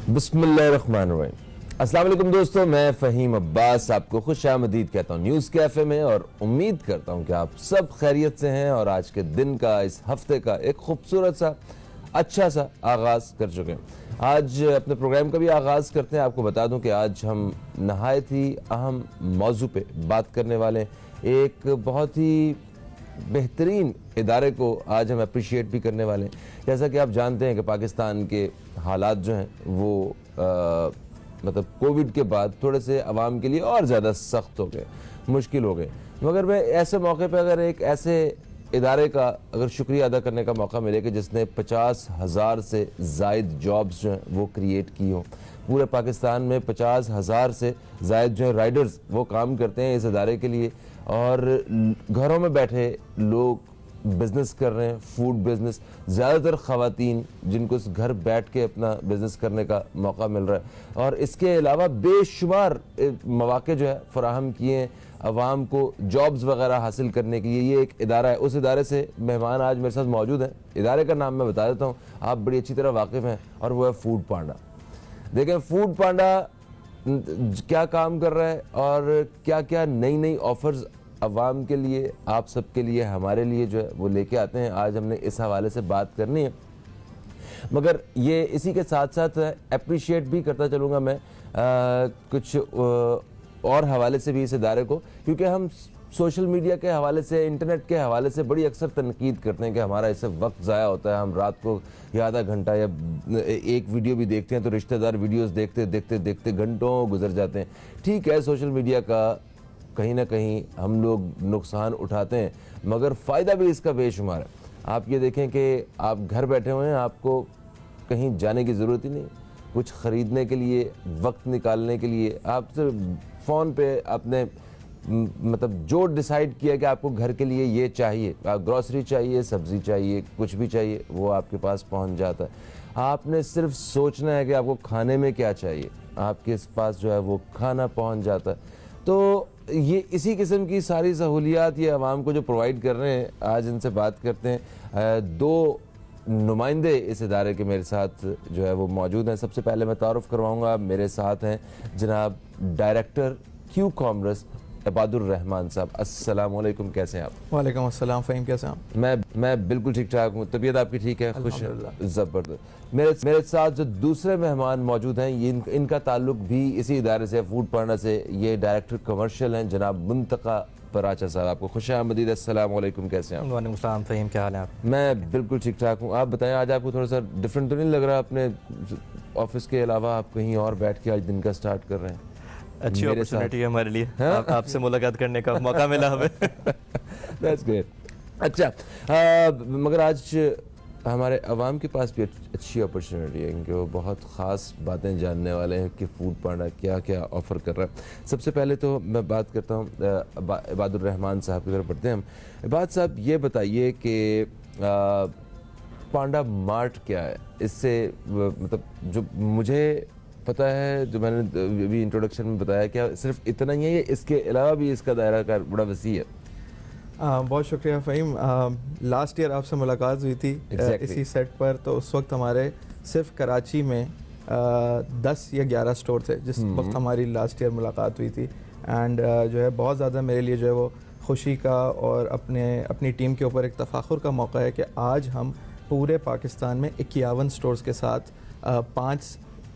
बिस्मिल्लाहिर्रहमानिर्रहीम। अस्सलाम वालेकुम दोस्तों, मैं फ़हीम अब्बास आपको खुशामदीद कहता हूँ न्यूज़ कैफ़े में और उम्मीद करता हूँ कि आप सब खैरियत से हैं और आज के दिन का, इस हफ्ते का एक खूबसूरत सा अच्छा सा आगाज़ कर चुके हैं। आज अपने प्रोग्राम का भी आगाज़ करते हैं। आपको बता दूं कि आज हम नहायत ही अहम मौजू पे बात करने वाले हैं। एक बहुत ही बेहतरीन इदारे को आज हम अप्रिशिएट भी करने वाले हैं। जैसा कि आप जानते हैं कि पाकिस्तान के हालात जो हैं वो मतलब कोविड के बाद थोड़े से आवाम के लिए और ज़्यादा सख्त हो गए, मुश्किल हो गए। मगर मैं ऐसे मौके पे अगर एक ऐसे इदारे का अगर शुक्रिया अदा करने का मौका मिले कि जिसने 50,000 से ज़ायद जॉब्स जो हैं वो क्रिएट की हों। पूरे पाकिस्तान में 50,000 से ज़ायद जो है राइडर्स वो काम करते हैं इस इदारे के लिए और घरों में बैठे लोग बिज़नेस कर रहे हैं, फूड बिज़नेस। ज़्यादातर ख़वातीन जिनको इस घर बैठ के अपना बिज़नेस करने का मौका मिल रहा है और इसके अलावा बेशुमार मौक़े जो है फ़राहम किए हैं अवाम को जॉब्स वगैरह हासिल करने के लिए। ये एक इदारा है, उस इदारे से मेहमान आज मेरे साथ मौजूद हैं। इदारे का नाम मैं बता देता हूँ, आप बड़ी अच्छी तरह वाकिफ़ हैं और वो है फूड पांडा। देखें फूड पांडा क्या काम कर रहा है और क्या क्या नई नई ऑफ़र्स अवाम के लिए, आप सबके लिए, हमारे लिए जो है वो लेके आते हैं। आज हमने इस हवाले से बात करनी है, मगर ये इसी के साथ साथ अप्रिशिएट भी करता चलूँगा मैं कुछ और हवाले से भी इस इदारे को, क्योंकि हम सोशल मीडिया के हवाले से, इंटरनेट के हवाले से बड़ी अक्सर तनकीद करते हैं कि हमारा इससे वक्त ज़ाया होता है। हम रात को या आधा घंटा या एक वीडियो भी देखते हैं तो रिश्तेदार वीडियोस देखते देखते देखते घंटों गुजर जाते हैं। ठीक है, सोशल मीडिया का कहीं ना कहीं हम लोग नुकसान उठाते हैं, मगर फ़ायदा भी इसका बेशुमार है। आप ये देखें कि आप घर बैठे हुए हैं, आपको कहीं जाने की ज़रूरत ही नहीं। कुछ ख़रीदने के लिए, वक्त निकालने के लिए आप सिर्फ फ़ोन पे आपने मतलब जो डिसाइड किया कि आपको घर के लिए ये चाहिए, ग्रॉसरी चाहिए, सब्ज़ी चाहिए, कुछ भी चाहिए, वो आपके पास पहुंच जाता है। आपने सिर्फ सोचना है कि आपको खाने में क्या चाहिए, आपके पास जो है वो खाना पहुंच जाता है। तो ये इसी किस्म की सारी सहूलियात ये आवाम को जो प्रोवाइड कर रहे हैं, आज इनसे बात करते हैं। दो नुमाइंदे इस इदारे के मेरे साथ जो है वो मौजूद हैं। सबसे पहले मैं तारुफ करवाऊँगा, मेरे साथ हैं जनाब director Q commerce Ibadur Rahman साहब। अस्सलाम वालेकुम, कैसे हैं आप? वालेकुम अस्सलाम फ़हीम, कैसे हैं आप? मैं बिल्कुल ठीक ठाक हूँ। तबीयत आपकी ठीक है? खुश, ज़बरदस्त। मेरे साथ जो दूसरे मेहमान मौजूद हैं, ये इनका ताल्लुक भी इसी इदारे से, फूड पांडा से। ये डायरेक्टर कमर्शियल हैं जनाब मुंतका पराचा साहब। आपको खुशामदीद। अस्सलाम वालेकुम, कैसे हैं आप? वालेकुम सलाम फ़हीम, क्या हाल है आप? मैं बिल्कुल ठीक ठाक हूँ। आप बताएं, आज आपको थोड़ा सा डिफरेंट तो नहीं लग रहा? अपने ऑफिस के अलावा आप कहीं और बैठ के आज दिन का स्टार्ट कर रहे हैं? अच्छी अपॉर्चुनिटी है हमारे लिए, आपसे मुलाकात करने का मौका मिला हमें। That's great. अच्छा, मगर आज हमारे अवाम के पास भी अच्छी अपॉर्चुनिटी है क्योंकि वो बहुत ख़ास बातें जानने वाले हैं कि फूड पांडा क्या क्या ऑफ़र कर रहा है। सबसे पहले तो मैं बात करता हूँ इबादुर रहमान साहब की तरफ बढ़ते हैं हम। इबाद साहब, ये बताइए कि पांडा मार्ट क्या है? इससे मतलब जो मुझे पता है, जो मैंने अभी इंट्रोडक्शन में बताया, क्या सिर्फ इतना ही है, इसके अलावा भी इसका दायरा का बड़ा वसी है? बहुत शुक्रिया फ़हीम। लास्ट ईयर आपसे मुलाकात हुई थी इसी सेट पर, तो उस वक्त हमारे सिर्फ कराची में 10 या 11 स्टोर थे जिस वक्त हमारी लास्ट ईयर मुलाकात हुई थी। एंड जो है बहुत ज़्यादा मेरे लिए जो है वो खुशी का और अपनी टीम के ऊपर एक तफाखुर का मौका है कि आज हम पूरे पाकिस्तान में 51 स्टोर्स के साथ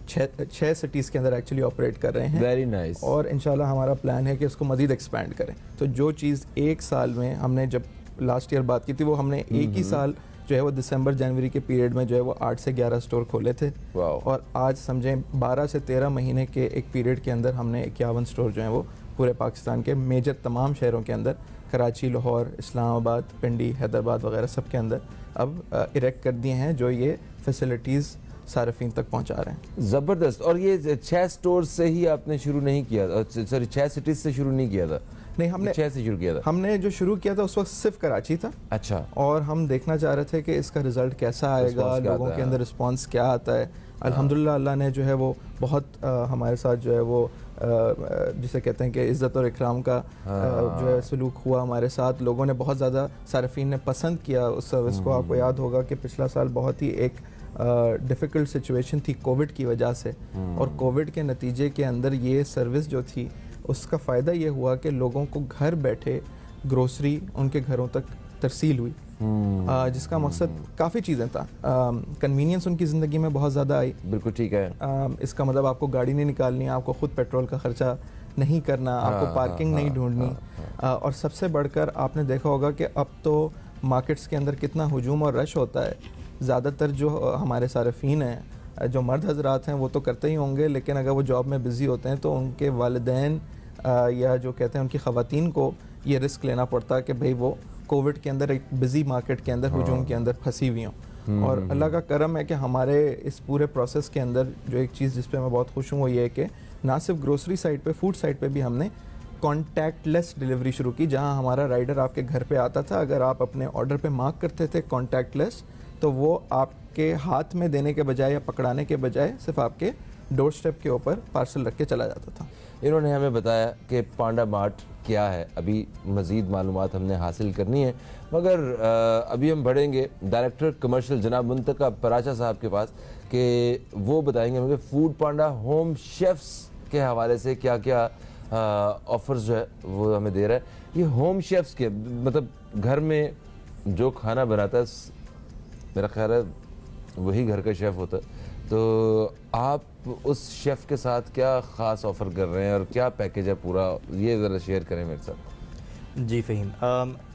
6 सिटीज़ के अंदर एक्चुअली ऑपरेट कर रहे हैं। Very nice. और इंशाल्लाह हमारा प्लान है कि इसको मज़ीद एक्सपैंड करें। तो जो चीज़ एक साल में हमने जब लास्ट ईयर बात की थी, वो हमने एक ही साल जो है वो दिसंबर जनवरी के पीरियड में जो है वो 8 से 11 स्टोर खोले थे। और आज समझें 12 से 13 महीने के एक पीरियड के अंदर हमने 51 स्टोर जो हैं वो पूरे पाकिस्तान के मेजर तमाम शहरों के अंदर, कराची, लाहौर, इस्लामाबाद, पिंडी, हैदराबाद वगैरह सब के अंदर अब इरेक्ट कर दिए हैं, जो ये फैसिलिटीज़ सार्फिन तक पहुंचा रहे हैं। ज़बरदस्त। और ये 6 स्टोर से ही आपने शुरू नहीं किया था? सॉरी, 6 सिटीज़ से शुरू नहीं किया था? नहीं, हमने 6 से शुरू किया था। हमने जो शुरू किया था उस वक्त सिर्फ कराची था। अच्छा। और हम देखना चाह रहे थे कि इसका रिजल्ट कैसा आएगा, लोगों के अंदर रिस्पांस क्या आता है। अल्हम्दुलिल्लाह अल्लाह ने जो है वो बहुत हमारे साथ जो है वो जिसे कहते हैं कि इज़्ज़त और इकराम का जो है सलूक हुआ हमारे साथ। लोगों ने बहुत ज़्यादा, सार्फिन ने पसंद किया उस सर्विस को। आपको याद होगा कि पिछला साल बहुत ही एक डिफ़िकल्ट सिचुएशन थी कोविड की वजह से, और कोविड के नतीजे के अंदर ये सर्विस जो थी उसका फ़ायदा ये हुआ कि लोगों को घर बैठे ग्रोसरी उनके घरों तक तरसील हुई, जिसका मकसद काफ़ी चीज़ें था। कन्वीनियंस उनकी ज़िंदगी में बहुत ज़्यादा आई। बिल्कुल ठीक है। इसका मतलब आपको गाड़ी नहीं निकालनी, आपको खुद पेट्रोल का खर्चा नहीं करना, आपको पार्किंग नहीं ढूंढनी, और सबसे बढ़कर आपने देखा होगा कि अब तो मार्केट्स के अंदर कितना हुजूम और रश होता है। ज़्यादातर जो हमारे सारफीन हैं, जो मर्द हजरात हैं, वो तो करते ही होंगे, लेकिन अगर वो जॉब में बिज़ी होते हैं तो उनके वालिदैन या जो कहते हैं उनकी ख़वातीन को ये रिस्क लेना पड़ता है कि भाई वो कोविड के अंदर एक बिज़ी मार्केट के अंदर हुजूम के अंदर फंसी हुई हों। और अल्लाह का करम है कि हमारे इस पूरे प्रोसेस के अंदर जो एक चीज़ जिस पे मैं बहुत खुश हूँ वो ये है कि ना सिर्फ ग्रोसरी साइड पे, फूड साइड पे भी हमने कॉन्टैक्टलेस डिलीवरी शुरू की, जहाँ हमारा राइडर आपके घर पे आता था। अगर आप अपने ऑर्डर पे मार्क करते थे कॉन्टैक्टलेस, तो वो आपके हाथ में देने के बजाय या पकड़ाने के बजाय सिर्फ आपके डोर स्टेप के ऊपर पार्सल रख के चला जाता था। इन्होंने हमें बताया कि पांडा मार्ट क्या है। अभी मज़ीद मालूमात हमने हासिल करनी है, मगर अभी हम बढ़ेंगे डायरेक्टर कमर्शियल जनाब मुंतका पराचा साहब के पास कि वो बताएंगे हमें फूड पांडा होम शेफ्स के हवाले से क्या क्या ऑफर्स जो है वो हमें दे रहा है। ये होम शेफ्स के मतलब घर में जो खाना बनाता है, मेरा ख्याल है वही घर का शेफ़ होता है। तो आप उस शेफ़ के साथ क्या ख़ास ऑफ़र कर रहे हैं और क्या पैकेज है पूरा, ये ज़रा शेयर करें मेरे साथ। जी फ़हीम,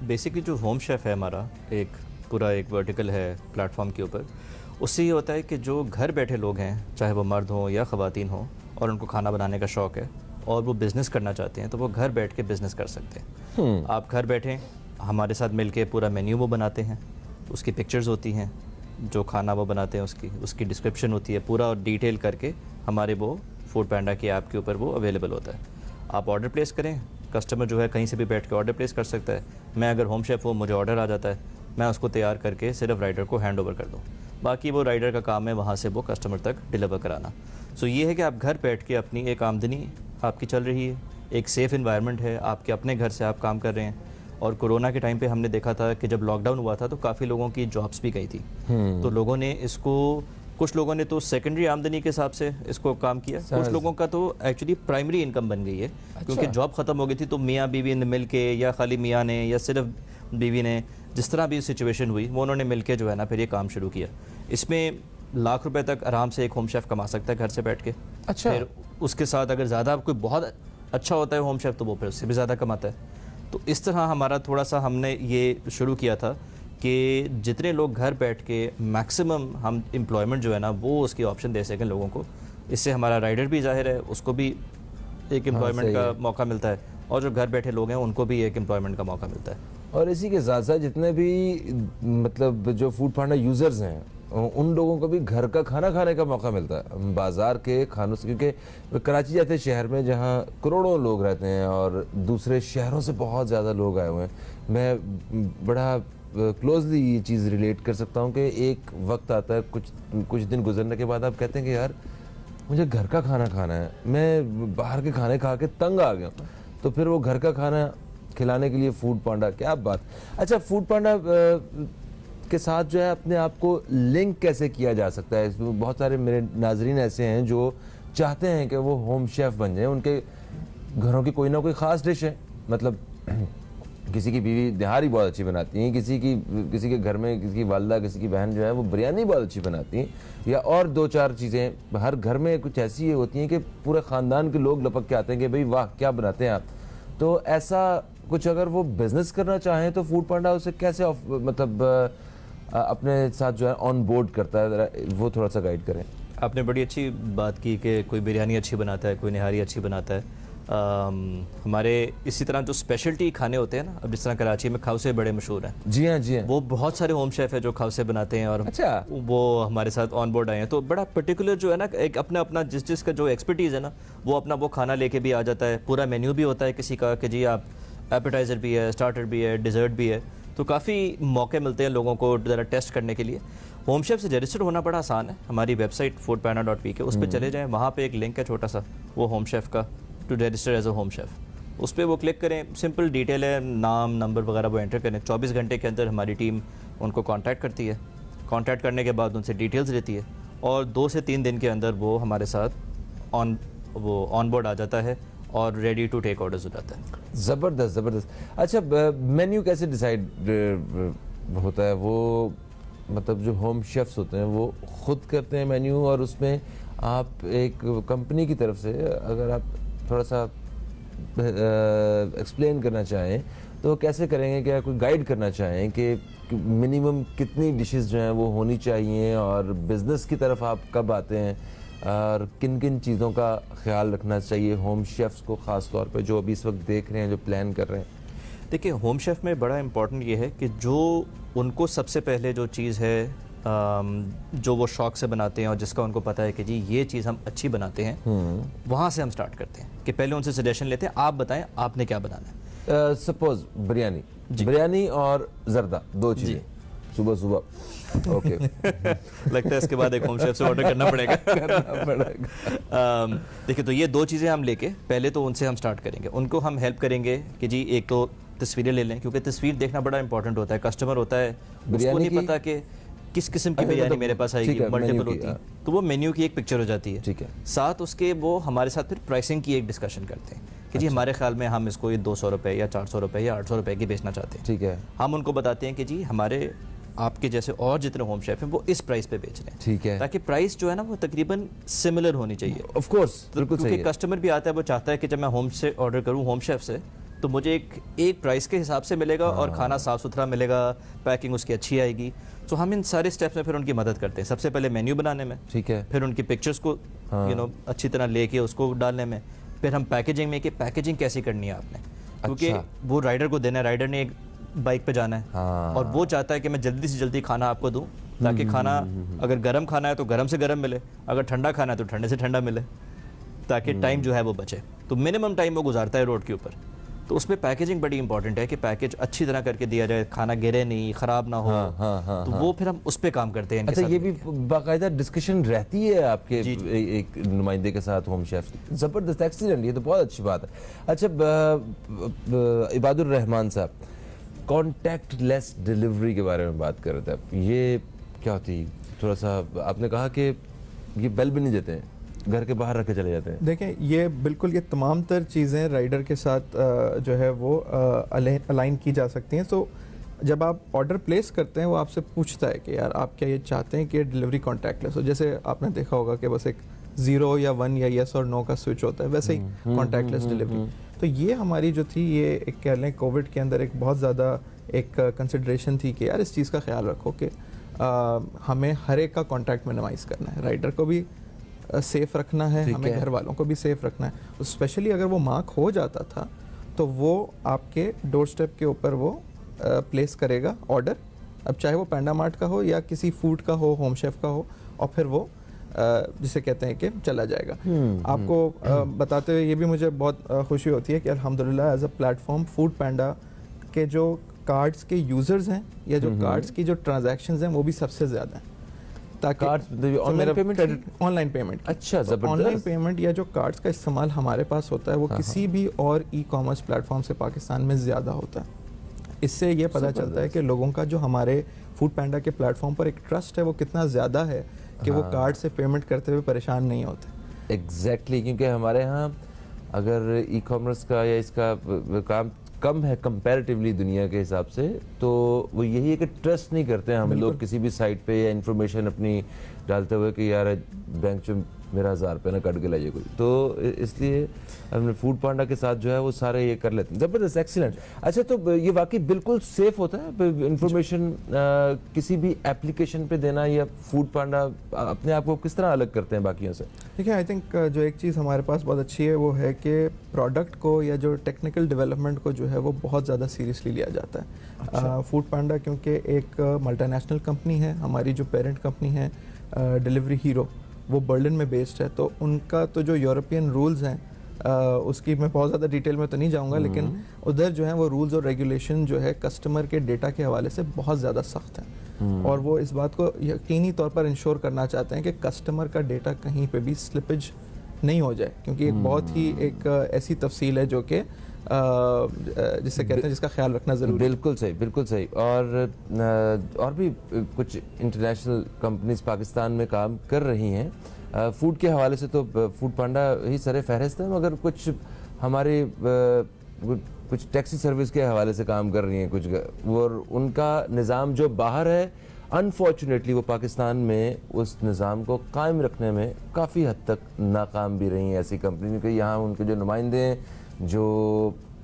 बेसिकली जो होम शेफ़ है हमारा एक पूरा एक वर्टिकल है प्लेटफॉर्म के ऊपर। उससे ये होता है कि जो घर बैठे लोग हैं, चाहे वो मर्द हों या ख़वातीन हों, और उनको खाना बनाने का शौक़ है और वो बिज़नेस करना चाहते हैं, तो वो घर बैठ के बिज़नेस कर सकते हैं। आप घर बैठे हमारे साथ मिल के पूरा मेन्यू वो बनाते हैं, उसकी पिक्चर्स होती हैं, जो खाना वो बनाते हैं उसकी डिस्क्रिप्शन होती है, पूरा डिटेल करके हमारे वो फूड पांडा की ऐप के ऊपर वो अवेलेबल होता है। आप ऑर्डर प्लेस करें, कस्टमर जो है कहीं से भी बैठ के ऑर्डर प्लेस कर सकता है। मैं अगर होम शेफ़ हूँ, मुझे ऑर्डर आ जाता है, मैं उसको तैयार करके सिर्फ राइडर को हैंड ओवर कर दूँ। बाकी वो राइडर का काम है वहाँ से वो कस्टमर तक डिलीवर कराना। सो ये है कि आप घर बैठ के अपनी एक आमदनी आपकी चल रही है, एक सेफ़ इन्वायरमेंट है, आपके अपने घर से आप काम कर रहे हैं। और कोरोना के टाइम पे हमने देखा था कि जब लॉकडाउन हुआ था तो काफ़ी लोगों की जॉब्स भी गई थी। तो लोगों ने इसको, कुछ लोगों ने तो सेकेंडरी आमदनी के हिसाब से इसको काम किया, कुछ लोगों का तो एक्चुअली प्राइमरी इनकम बन गई है। अच्छा। क्योंकि जॉब ख़त्म हो गई थी तो मियाँ बीवी ने मिल के, या खाली मियाँ ने या सिर्फ बीवी ने, जिस तरह भी सिचुएशन हुई वो उन्होंने मिल के जो है ना फिर ये काम शुरू किया। इसमें लाख रुपए तक आराम से एक होम शेफ़ कमा सकता है घर से बैठ के। अच्छा। फिर उसके साथ अगर ज़्यादा कोई बहुत अच्छा होता है होम शेफ़ तो वो फिर उससे भी ज़्यादा कमाता है। तो इस तरह हमारा थोड़ा सा हमने ये शुरू किया था कि जितने लोग घर बैठ के मैक्सिमम हम एम्प्लॉयमेंट जो है ना वो उसकी ऑप्शन दे सकें लोगों को। इससे हमारा राइडर भी जाहिर है उसको भी एक एम्प्लॉयमेंट का मौका मिलता है, और जो घर बैठे लोग हैं उनको भी एक एम्प्लॉयमेंट का मौका मिलता है। और इसी के साथ साथ जितने भी मतलब जो फूड पांडा यूज़र्स हैं उन लोगों को भी घर का खाना खाने का मौका मिलता है बाज़ार के खानों से, क्योंकि कराची जैसे शहर में जहाँ करोड़ों लोग रहते हैं और दूसरे शहरों से बहुत ज़्यादा लोग आए हुए हैं। मैं बड़ा क्लोजली ये चीज़ रिलेट कर सकता हूँ कि एक वक्त आता है कुछ दिन गुजरने के बाद आप कहते हैं कि यार मुझे घर का खाना खाना है, मैं बाहर के खाने खा के तंग आ गया। तो फिर वो घर का खाना खिलाने के लिए फूड पांडा, क्या बात। अच्छा, फूड पांडा के साथ जो है अपने आप को लिंक कैसे किया जा सकता है? इसमें बहुत सारे मेरे नाजरीन ऐसे हैं जो चाहते हैं कि वो होम शेफ़ बन जाए, उनके घरों की कोई ना कोई ख़ास डिश है, मतलब किसी की बीवी निहारी बहुत अच्छी बनाती हैं, किसी के घर में किसी की वालदा, किसी की बहन जो है वो बिरयानी बहुत अच्छी बनाती हैं, या और दो चार चीज़ें हर घर में कुछ ऐसी होती हैं कि पूरे ख़ानदान के लोग लपक के आते हैं कि भाई वाह क्या बनाते हैं आप। तो ऐसा कुछ अगर वो बिज़नेस करना चाहें तो फूड पांडा उसे कैसे मतलब अपने साथ जो है ऑन बोर्ड करता है, वो थोड़ा सा गाइड करें। आपने बड़ी अच्छी बात की कि कोई बिरयानी अच्छी बनाता है, कोई निहारी अच्छी बनाता है। हमारे इसी तरह जो स्पेशलिटी खाने होते हैं ना, अब जिस तरह कराची में खाउसे बड़े मशहूर हैं। जी हाँ, जी हाँ। वो बहुत सारे होम शेफ़ है जो खाउसे बनाते हैं, और अच्छा, वो हमारे साथ ऑन बोर्ड आए हैं। तो बड़ा पर्टिकुलर जो है ना, एक अपना जिस का जो एक्सपर्टीज़ है ना, वो अपना वो खाना लेके भी आ जाता है। पूरा मेन्यू भी होता है किसी का कि जी आप एपेटाइज़र भी है, स्टार्टर भी है, डिज़र्ट भी है। तो काफ़ी मौके मिलते हैं लोगों को ज़रा टेस्ट करने के लिए। होम शेफ़ से रजिस्टर होना बड़ा आसान है। हमारी वेबसाइट foodpanda.pk, उस पर चले जाएँ, वहाँ पे एक लिंक है छोटा सा, वो होम शेफ़ का, to register as a home chef. उस पर वो क्लिक करें, सिंपल डिटेल है, नाम नंबर वगैरह वो एंटर करें। 24 घंटे के अंदर हमारी टीम उनको कांटेक्ट करती है। कांटेक्ट करने के बाद उनसे डिटेल्स लेती है और 2 से 3 दिन के अंदर वो हमारे साथ ऑन बोर्ड आ जाता है और रेडी टू टेक ऑर्डर्स हो जाता है। ज़बरदस्त ज़बरदस्त। अच्छा, मेन्यू कैसे डिसाइड होता है? वो मतलब जो होम शेफ्स होते हैं वो खुद करते हैं मेन्यू, और उसमें आप एक कंपनी की तरफ से अगर आप थोड़ा सा एक्सप्लेन करना चाहें तो कैसे करेंगे? क्या कोई गाइड करना चाहें कि मिनिमम कितनी डिशेस जो हैं वो होनी चाहिए, और बिज़नेस की तरफ आप कब आते हैं, और किन किन चीज़ों का ख्याल रखना चाहिए होम शेफ्स को, ख़ास तौर पे जो अभी इस वक्त देख रहे हैं, जो प्लान कर रहे हैं? देखिए, होम शेफ़ में बड़ा इम्पॉर्टेंट ये है कि जो उनको सबसे पहले जो चीज़ है जो वो शौक से बनाते हैं और जिसका उनको पता है कि जी ये चीज़ हम अच्छी बनाते हैं, वहाँ से हम स्टार्ट करते हैं कि पहले उनसे सजेशन लेते हैं, आप बताएं आपने क्या बनाना है। सपोज बिरयानी और जर्दा, 2 चीज़ें सुबह सुबह। ओके। लगता है इसके बाद एक होम शेफ से ऑर्डर करना पड़ेगा। देखिए, तो ये 2 चीज़ें हम लेके पहले तो उनसे हम स्टार्ट करेंगे। उनको हम हेल्प करेंगे कि जी एक तो तस्वीरें ले लें, क्योंकि तस्वीर देखना बड़ा इंपॉर्टेंट होता है। कस्टमर होता है, उसको नहीं पता कि किस किस्म की बिरयानी मेरे पास आएगी, मल्टीपल होती है, तो वो मेन्यू की एक पिक्चर हो जाती है। ठीक है। साथ उसके वो हमारे साथ फिर प्राइसिंग की एक डिस्कशन करते हैं कि जी हमारे ख्याल में हम इसको ये 200 रुपये या 400 रुपये या 800 रुपये की बेचना चाहते हैं। ठीक है। हम उनको बताते हैं कि जी हमारे आपके जैसे और जितने होम शेफ हैं वो इस प्राइस पे बेच रहे हैं। ठीक है। ताकि प्राइस जो है ना वो तकरीबन सिमिलर होनी चाहिए। ऑफ कोर्स, बिल्कुल सही है। क्योंकि कस्टमर भी आता है, वो चाहता है कि जब मैं होम से ऑर्डर करूं होम शेफ से, तो मुझे एक प्राइस के हिसाब से मिलेगा और खाना साफ़ सुथरा मिलेगा, पैकिंग उसकी अच्छी आएगी। तो हम इन सारे स्टेप्स में फिर उनकी मदद करते हैं। सबसे पहले मेन्यू बनाने में, ठीक है, फिर उनकी पिक्चर्स को अच्छी तरह लेके उसको डालने में, फिर हम पैकेजिंग में कि पैकेजिंग कैसी करनी है आपने, क्योंकि वो राइडर को देना है, राइडर ने एक बाइक पे जाना है और वो चाहता है कि मैं जल्दी से जल्दी खाना आपको दूं, ताकि खाना अगर गर्म खाना है तो गर्म से गर्म मिले, अगर ठंडा खाना है तो ठंडे से ठंडा मिले, ताकि टाइम जो है वो बचे। तो मिनिमम टाइम वो गुजारता है रोड के ऊपर। तो उसमें पैकेजिंग बड़ी इंपॉर्टेंट है कि पैकेज अच्छी तरह करके दिया जाए, खाना गिरे नहीं, ख़राब ना हो। तो वो फिर हम उस पर काम करते हैं। अच्छा, ये भी बाकायदा डिस्कशन रहती है आपके एक नुमाइंदे के साथ होम शेफ? ज़बरदस्त, एक्सीलेंट, ये तो बहुत अच्छी बात है। अच्छा, इबादुर रहमान साहब, कॉन्टैक्ट लेस डिलीवरी के बारे में बात कर रहे थे आप, ये क्या होती? थोड़ा सा आपने कहा कि ये बेल भी नहीं देते हैं, घर के बाहर रख के चले जाते हैं। देखें, ये बिल्कुल, ये तमाम तर चीज़ें राइडर के साथ जो है वो अलाइन की जा सकती हैं। तो जब आप ऑर्डर प्लेस करते हैं, वो आपसे पूछता है कि यार आप क्या ये चाहते हैं कि डिलीवरी कॉन्टैक्टलेस हो। जैसे आपने देखा होगा कि बस एक 0 या 1 या येस और नो का स्विच होता है, वैसे ही कॉन्टैक्टलेस डिलीवरी। तो ये हमारी जो थी, ये एक कह लें कोविड के अंदर एक बहुत ज़्यादा एक कंसिडरेशन थी कि यार इस चीज़ का ख्याल रखो कि हमें हर एक का कॉन्टैक्ट मिनिमाइज़ करना है, राइडर को भी सेफ़ रखना है, हमें घर वालों को भी सेफ़ रखना है। तो स्पेशली अगर वो मार्क हो जाता था तो वो आपके डोर स्टेप के ऊपर वो प्लेस करेगा ऑर्डर, अब चाहे वो पैंडा मार्ट का हो या किसी फूड का हो, होम शेफ का हो, और फिर वो जिसे कहते हैं कि चला जाएगा। आपको बताते हुए ये भी मुझे बहुत खुशी होती है कि अल्हम्दुलिल्लाह एज अ प्लेटफॉर्म फूड पैंडा के जो कार्ड्स के यूज़र्स हैं या जो कार्ड्स की जो ट्रांजैक्शंस हैं वो भी सबसे ज़्यादा हैं। ताकि ऑनलाइन पेमेंट, अच्छा, ऑनलाइन पेमेंट या जो कार्ड्स का इस्तेमाल हमारे पास होता है वो किसी भी और ई कॉमर्स प्लेटफॉर्म से पाकिस्तान में ज़्यादा होता है। इससे ये पता चलता है कि लोगों का जो हमारे फूड पैंडा के प्लेटफॉर्म पर एक ट्रस्ट है वो कितना ज़्यादा है कि वो कार्ड से पेमेंट करते हुए परेशान नहीं होते। एग्जैक्टली, क्योंकि हमारे यहाँ अगर ई कॉमर्स का या इसका काम कम है कंपैरेटिवली दुनिया के हिसाब से, तो वो यही है कि ट्रस्ट नहीं करते हैं हम लोग किसी भी साइट पे या इन्फॉर्मेशन अपनी डालते हुए कि यार बैंक से मेरा 1000 रुपये ना कट के लाइए कोई, तो इसलिए हमने फूड पांडा के साथ जो है वो सारे ये कर लेते हैं। ज़बरदस्त, एक्सीलेंट। अच्छा, तो ये वाकई बिल्कुल सेफ होता है इंफॉर्मेशन किसी भी एप्लीकेशन पे देना, या फूड पांडा अपने आप को किस तरह अलग करते हैं बाकियों से? देखिए, आई थिंक जो एक चीज़ हमारे पास बहुत अच्छी है वो है कि प्रोडक्ट को या जो टेक्निकल डेवलपमेंट को जो है वो बहुत ज़्यादा सीरियसली लिया जाता है। अच्छा। फूड पांडा क्योंकि एक मल्टीनेशनल कंपनी है, हमारी जो पेरेंट कंपनी है डिलीवरी हीरो वो बर्लिन में बेस्ड है, तो उनका तो जो यूरोपियन रूल्स हैं उसकी मैं बहुत ज़्यादा डिटेल में तो नहीं जाऊंगा, लेकिन उधर जो है वो रूल्स और रेगुलेशन जो है कस्टमर के डेटा के हवाले से बहुत ज़्यादा सख्त हैं, और वो इस बात को यकीनी तौर पर इंश्योर करना चाहते हैं कि कस्टमर का डेटा कहीं पे भी स्लिपेज नहीं हो जाए, क्योंकि एक बहुत ही एक ऐसी तफसील है जो कि जिसे कहते हैं जिसका ख्याल रखना ज़रूरी है। बिल्कुल सही, बिल्कुल सही। और भी कुछ इंटरनेशनल कंपनीज पाकिस्तान में काम कर रही हैं। फूड के हवाले से तो फूड पांडा ही सरे फहरिस्त है, मगर कुछ हमारे कुछ टैक्सी सर्विस के हवाले से काम कर रही हैं कुछ, और उनका निज़ाम जो बाहर है, अनफॉर्चुनेटली वो पाकिस्तान में उस निज़ाम को कायम रखने में काफ़ी हद तक नाकाम भी रही हैं ऐसी कंपनी, क्योंकि यहाँ उनके जो नुमाइंदे हैं जो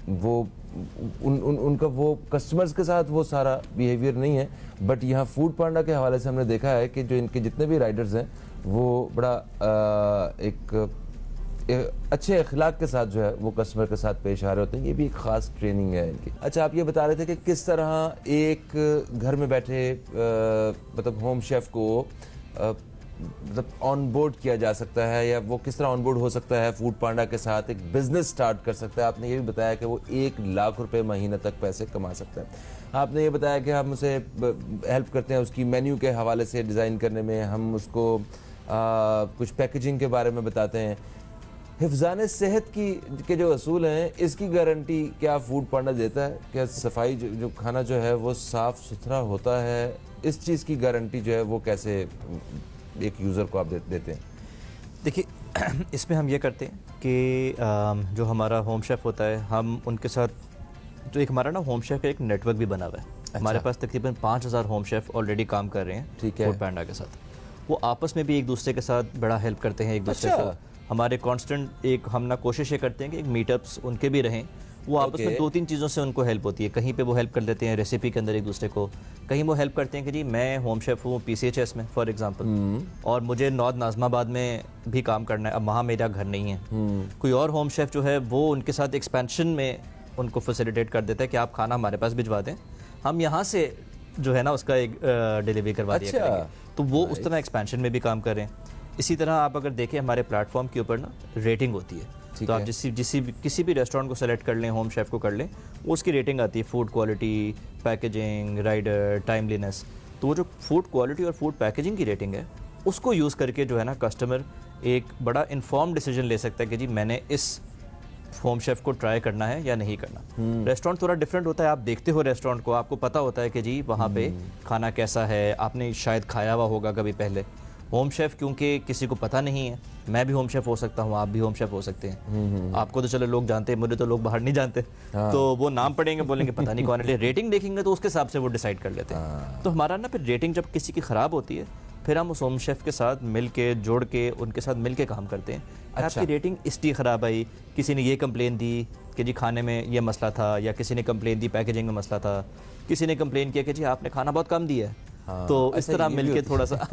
वो उनका वो कस्टमर्स के साथ वो सारा बिहेवियर नहीं है। बट यहाँ फूड पांडा के हवाले से हमने देखा है कि जो इनके जितने भी राइडर्स हैं वो बड़ा एक अच्छे अखलाक के साथ जो है वो कस्टमर के साथ पेश आ रहे होते हैं। ये भी एक ख़ास ट्रेनिंग है इनकी। अच्छा, आप ये बता रहे थे कि किस तरह एक घर में बैठे मतलब होम शेफ़ को मतलब ऑन बोर्ड किया जा सकता है, या वो किस तरह ऑन बोर्ड हो सकता है फूड पांडा के साथ, एक बिजनेस स्टार्ट कर सकता है। आपने ये भी बताया कि वो 1 लाख रुपए महीने तक पैसे कमा सकता है। आपने ये बताया कि हम उसे हेल्प करते हैं उसकी मेन्यू के हवाले से डिज़ाइन करने में, हम उसको कुछ पैकेजिंग के बारे में बताते हैं। हिफ्ज़ान सेहत के जो असूल हैं, इसकी गारंटी क्या फूड पांडा देता है? क्या सफाई जो खाना जो है वो साफ़ सुथरा होता है? इस चीज़ की गारंटी जो है वो कैसे एक यूज़र को आप देते हैं? देखिए इसमें हम ये करते हैं कि जो हमारा होम शेफ़ होता है, हम उनके साथ जो एक हमारा ना होम शेफ़ का एक नेटवर्क भी बना हुआ है। अच्छा। हमारे पास तकरीबन 5000 होम शेफ़ ऑलरेडी काम कर रहे हैं ठीक है। फूड पांडा के साथ। वो आपस में भी एक दूसरे के साथ बड़ा हेल्प करते हैं एक दूसरे अच्छा। को। हमारे कांस्टेंट एक हम ना कोशिश ये करते हैं कि एक मीटअप्स उनके भी रहें। वो आपस में 2-3 चीज़ों से उनको हेल्प होती है। कहीं पे वो हेल्प कर देते हैं रेसिपी के अंदर एक दूसरे को, कहीं वो हेल्प करते हैं कि जी मैं होम शेफ़ हूँ PCHS में फॉर एग्जांपल, और मुझे नॉर्थ नाज़माबाद में भी काम करना है, अब वहाँ मेरा घर नहीं है। कोई और होम शेफ़ जो है वो उनके साथ एक्सपेंशन में उनको फैसिलिटेट कर देता है कि आप खाना हमारे पास भिजवा दें, हम यहाँ से जो है ना उसका एक डिलीवरी करवा दिया करेंगे। तो वो उस तरह एक्सपेंशन में भी काम कर रहे हैं। इसी तरह आप अगर देखें हमारे प्लेटफॉर्म के ऊपर ना रेटिंग होती है, तो आप किसी भी रेस्टोरेंट को सेलेक्ट कर लें, होम शेफ़ को कर लें, वो उसकी रेटिंग आती है, food quality, packaging, rider, timeliness. तो वो जो फूड क्वालिटी और फूड पैकेजिंग की रेटिंग है, उसको यूज़ करके जो है ना कस्टमर एक बड़ा इन्फॉर्म डिसीजन ले सकता है कि जी मैंने इस होम शेफ़ को ट्राई करना है या नहीं करना। रेस्टोरेंट थोड़ा डिफरेंट होता है, आप देखते हो रेस्टोरेंट को, आपको पता होता है कि जी वहाँ पे खाना कैसा है, आपने शायद खाया हुआ होगा कभी पहले। होम शेफ़ क्योंकि किसी को पता नहीं है, मैं भी होम शेफ़ हो सकता हूँ, आप भी होम शेफ़ हो सकते हैं। आपको तो चलो लोग जानते हैं, मुझे तो लोग बाहर नहीं जानते। तो वो नाम पढ़ेंगे, बोलेंगे पता नहीं कौन है, रेटिंग देखेंगे तो उसके हिसाब से वो डिसाइड कर लेते हैं। तो हमारा ना फिर रेटिंग जब किसी की ख़राब होती है, फिर हम उस होम शेफ़ के साथ मिल के जोड़ के उनके साथ मिल के काम करते हैं। अच्छा। आपकी रेटिंग इसलिए ख़राब आई, किसी ने ये कंप्लेन दी कि जी खाने में ये मसला था, या किसी ने कंप्लेन दी पैकेजिंग में मसला था, किसी ने कंप्लेन किया कि जी आपने खाना बहुत कम दिया है। तो इस तरह मिलके थोड़ा सा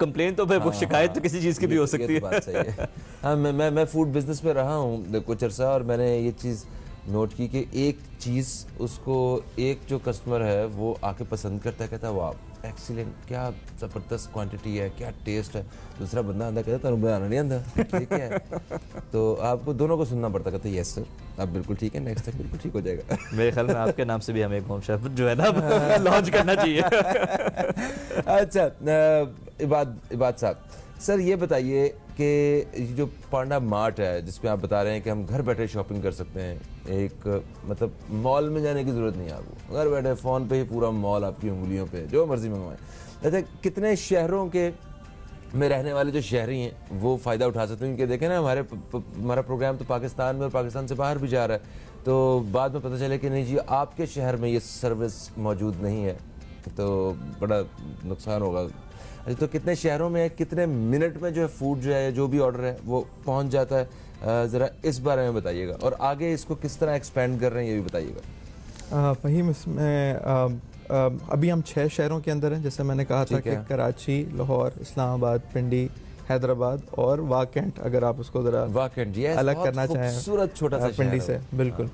कंप्लेन तो फिर वो शिकायत तो किसी चीज़ की भी हो सकती है। बात सही है। हाँ, मैं फूड बिजनेस में रहा हूँ कुछ अर्सा, और मैंने ये चीज़ नोट की कि एक चीज़ उसको एक जो कस्टमर है वो आके पसंद करता है, कहता है वाह एक्सीलेंट, क्या ज़बरदस्त क्वांटिटी है, क्या टेस्ट है। दूसरा बंदा आंदा कहता है बनाना नहीं आंदा, ठीक है। तो आपको दोनों को सुनना पड़ता, कहता है यस सर आप बिल्कुल ठीक है, नेक्स्ट टाइम बिल्कुल ठीक हो जाएगा। मेरे ख्याल में आपके नाम से भी हमें एक होम शेफ़ जो है ना लॉन्च करना चाहिए। अच्छा, इबाद साहब सर ये बताइए कि जो पांडा मार्ट है जिसमें आप बता रहे हैं कि हम घर बैठे शॉपिंग कर सकते हैं, एक मतलब मॉल में जाने की ज़रूरत नहीं है आपको, घर बैठे फ़ोन पे ही पूरा मॉल आपकी उंगलियों पे जो मर्ज़ी मंगवाएं। अच्छा, कितने शहरों के में रहने वाले जो शहरी हैं वो फ़ायदा उठा सकते हैं? क्योंकि देखें ना हमारा प्रोग्राम तो पाकिस्तान में और पाकिस्तान से बाहर भी जा रहा है, तो बाद में पता चले कि नहीं जी आपके शहर में ये सर्विस मौजूद नहीं है, तो बड़ा नुकसान होगा। अच्छा, तो कितने शहरों में, कितने मिनट में जो है फूड जो है जो भी ऑर्डर है वो पहुंच जाता है? ज़रा इस बारे में बताइएगा, और आगे इसको किस तरह एक्सपेंड कर रहे हैं ये भी बताइएगा। फ़हीम, इसमें अभी हम 6 शहरों के अंदर हैं, जैसे मैंने कहा था कि कराची, लाहौर, इस्लामाबाद, पिंडी, हैदराबाद और वाकेंट, अगर आप उसको ज़रा वाकेंट अलग करना चाहें खूबसूरत छोटा सा पिंडी से, बिल्कुल।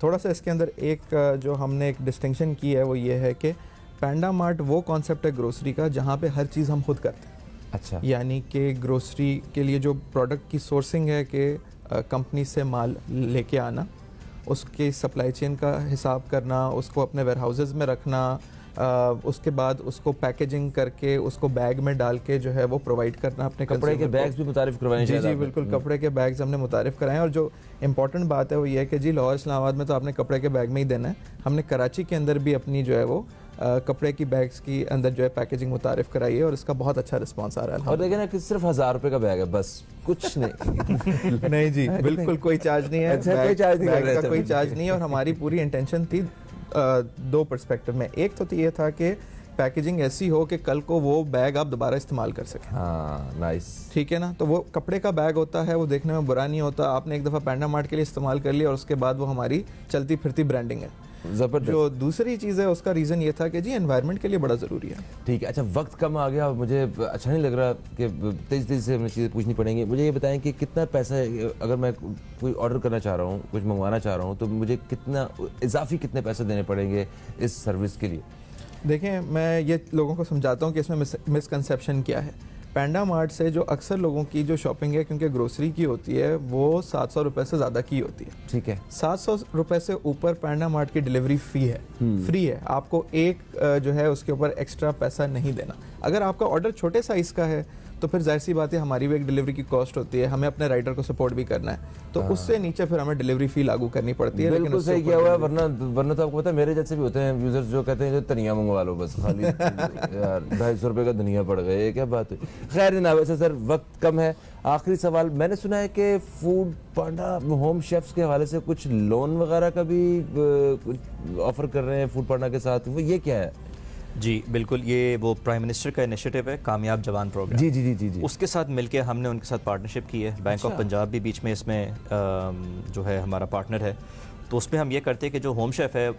थोड़ा सा इसके अंदर एक जो हमने एक डिस्टिंक्शन की है वो ये है कि पांडा मार्ट वो कॉन्सेप्ट है ग्रोसरी का जहाँ पे हर चीज़ हम खुद करते हैं। अच्छा, यानी कि ग्रोसरी के लिए जो प्रोडक्ट की सोर्सिंग है कि कंपनी से माल लेके आना, उसके सप्लाई चेन का हिसाब करना, उसको अपने वेयर हाउसेज़ में रखना, उसके बाद उसको पैकेजिंग करके उसको बैग में डाल के जो है वो प्रोवाइड करना अपने कपड़े के बैग्स भी मुतारिफ करवाए जी जी बिल्कुल, कपड़े के बैग्स हमने मुतारिफ कराए। और जो इम्पोर्टेंट बात है वो ये है कि जी लाहौर इस्लामाबाद में तो आपने कपड़े के बैग में ही देना है, हमने कराची के अंदर भी अपनी जो है वो कपड़े की बैग्स की अंदर जो है पैकेजिंग मुतारिफ कराई है और इसका बहुत अच्छा रिस्पांस आ रहा है। और देखें ना कि सिर्फ 1000 रुपए का बैग है, बस कुछ नहीं। नहीं जी बिल्कुल कोई चार्ज नहीं है, अच्छा, कोई चार्ज नहीं कर रहे बैग का थे। कोई चार्ज नहीं है। और हमारी पूरी इंटेंशन थी दो पर्सपेक्टिव में, एक तो ये था कि पैकेजिंग ऐसी हो कि कल को वो बैग आप दोबारा इस्तेमाल कर सकें। हाँ नाइस, ठीक है ना, तो वो कपड़े का बैग होता है, वो देखने में बुरा नहीं होता, आपने एक दफ़ा पैंडा मार्ट के लिए इस्तेमाल कर लिया और उसके बाद वो हमारी चलती फिरती ब्रांडिंग है। जबरदस्त। जो दूसरी चीज़ है उसका रीज़न ये था कि जी एनवायरनमेंट के लिए बड़ा ज़रूरी है। ठीक है, अच्छा वक्त कम आ गया, मुझे अच्छा नहीं लग रहा कि तेज़ी से हमें चीज़ें पूछनी पड़ेंगी। मुझे ये बताएं कि कितना पैसा है, अगर मैं कोई ऑर्डर करना चाह रहा हूँ, कुछ मंगवाना चाह रहा हूँ, तो मुझे कितना इजाफी कितने पैसे देने पड़ेंगे इस सर्विस के लिए? देखें, मैं ये लोगों को समझाता हूँ कि इसमें मिसकंसेप्शन क्या है। पैंडा मार्ट से जो अक्सर लोगों की जो शॉपिंग है, क्योंकि ग्रोसरी की होती है, वो 700 रुपये से ज़्यादा की होती है। ठीक है, 700 रुपये से ऊपर पैंडा मार्ट की डिलीवरी फ़ी है, फ्री है, आपको एक जो है उसके ऊपर एक्स्ट्रा पैसा नहीं देना। अगर आपका ऑर्डर छोटे साइज़ का है तो फिर जाहिर सी बात है हमारी भी एक डिलीवरी की कॉस्ट होती है, हमें अपने राइडर को सपोर्ट भी करना है, तो उससे नीचे फिर हमें डिलीवरी फ़ी लागू करनी पड़ती है। बिल्कुल सही किया हुआ है, वरना तो आपको पता है मेरे जैसे भी होते हैं यूजर्स जो कहते हैं जो धनिया मंगवा लो बस खाली। यार 250 रुपये का धनिया पड़ गए, ये क्या बात है। खैर जनाब, वैसे सर वक्त कम है, आखिरी सवाल, मैंने सुना है कि फूड पांडा होम शेफ्स के हवाले से कुछ लोन वगैरह का भी ऑफर कर रहे हैं फूड पांडा के साथ, वो ये क्या है? जी बिल्कुल, ये वो प्राइम मिनिस्टर का इनिशिएटिव है कामयाब जवान प्रोग्राम। जी जी जी जी जी, उसके साथ मिलके हमने उनके साथ पार्टनरशिप की है। बैंक ऑफ पंजाब भी बीच में इसमें जो है हमारा पार्टनर है। तो उसमें हम ये करते हैं कि जो होम शेफ़ है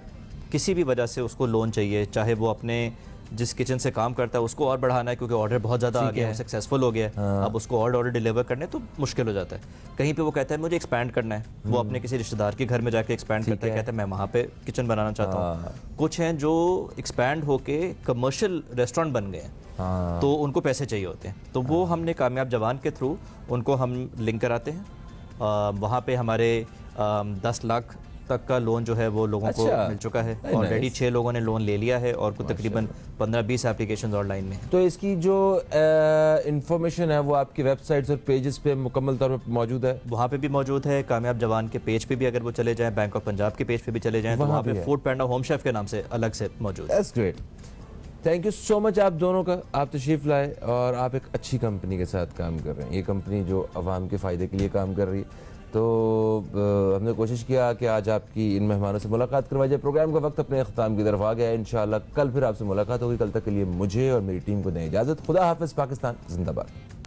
किसी भी वजह से उसको लोन चाहिए, चाहे वो अपने जिस किचन से काम करता है उसको और बढ़ाना है क्योंकि ऑर्डर बहुत ज़्यादा आ गया है, सक्सेसफुल हो गया है, अब उसको और ऑर्डर डिलीवर करने तो मुश्किल हो जाता है। कहीं पे वो कहता है मुझे एक्सपैंड करना है, वो अपने किसी रिश्तेदार के घर में जाके एक्सपैंड करता है, कहता है मैं वहाँ पे किचन बनाना चाहता हूँ। कुछ हैं जो एक्सपैंड होके कमर्शियल रेस्टोरेंट बन गए हैं, तो उनको पैसे चाहिए होते हैं, तो वो हमने कामयाब जवान के थ्रू उनको हम लिंक कराते हैं। वहाँ पे हमारे 10 लाख तक का लोन जो है वो लोगों को मिल चुका है। ऑलरेडी 6 लोगों ने लोन ले लिया है और कुछ तकरीबन 15-20 एप्लीकेशन ऑनलाइन में। तो इसकी जो इंफॉर्मेशन है वो आपकी वेबसाइट्स और पेजेस पे मुकम्मल तौर पर मौजूद है? वहाँ पे भी मौजूद है, कामयाब जवान के पेज पे भी अगर वो चले जाएं, बैंक ऑफ पंजाब के पेज पे भी चले जाएं, तो वहाँ पे फूड पैंडा होम शेफ के नाम से अलग से मौजूद है। That's great, thank you so much आप दोनों का, आप तशरीफ़ लाए और आप एक अच्छी कंपनी के साथ काम कर रहे हैं। ये कंपनी जो अवाम के फ़ायदे के लिए काम कर रही है, तो हमने कोशिश किया कि आज आपकी इन मेहमानों से मुलाकात करवाई जाए। प्रोग्राम का वक्त अपने अख्ताम की तरफ आ गया है, इंशाअल्लाह कल फिर आपसे मुलाकात होगी। कल तक के लिए मुझे और मेरी टीम को दें इजाज़त। खुदा हाफ़िज़, पाकिस्तान जिंदाबाद।